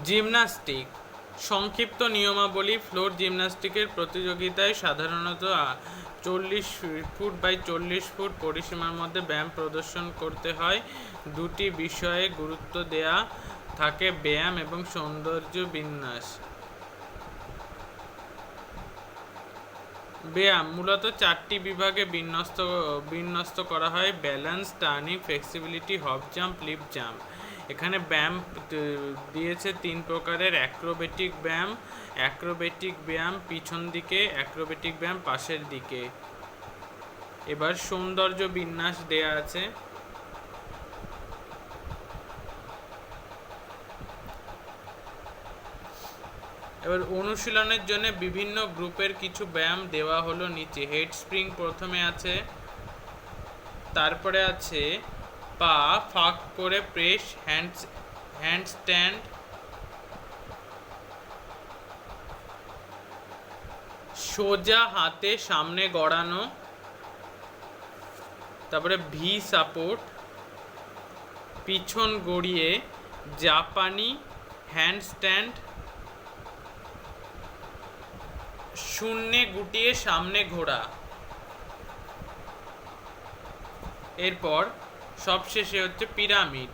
Gymnastic সংক্ষিপ্ত নিয়মাবলী। Floor জিমন্যাস্টিকের প্রতিযোগিতায় সাধারণত 40 ফুট বাই 40 ফুট পরিসীমার মধ্যে ব্যায়াম প্রদর্শন করতে হয়। দুটি বিষয়ে গুরুত্ব দেয়া থাকে: ব্যায়াম এবং সৌন্দর্য বিন্যাস। ব্যায়াম মূলত 4টি বিভাগে বিন্যস্ত করা হয়: balance, turning, flexibility, hop jump, leap jump. এখানে ব্যায়াম দিয়েছে 3 প্রকারের: অ্যাক্রোবেটিক ব্যায়াম পিছন দিকে, অ্যাক্রোবেটিক ব্যায়াম পাশের দিকে। এবার সৌন্দর্য বিন্যাস দেয়া আছে। এবার অনুশীলনের জন্য বিভিন্ন গ্রুপের কিছু ব্যায়াম দেওয়া হলো নিচে। হেড স্প্রিং প্রথমে আছে, তারপরে আছে পা ফাঁক করে প্রেস, হ্যান্ডস্ট্যান্ড, সোজা হাতে সামনে গড়ানো, তারপরে ভি সাপোর্ট, পিছন গড়িয়ে জাপানি হ্যান্ডস্ট্যান্ড, শূন্যে গুটিয়ে সামনে ঘোরা। এরপর সবশেষে হচ্ছে পিরামিড।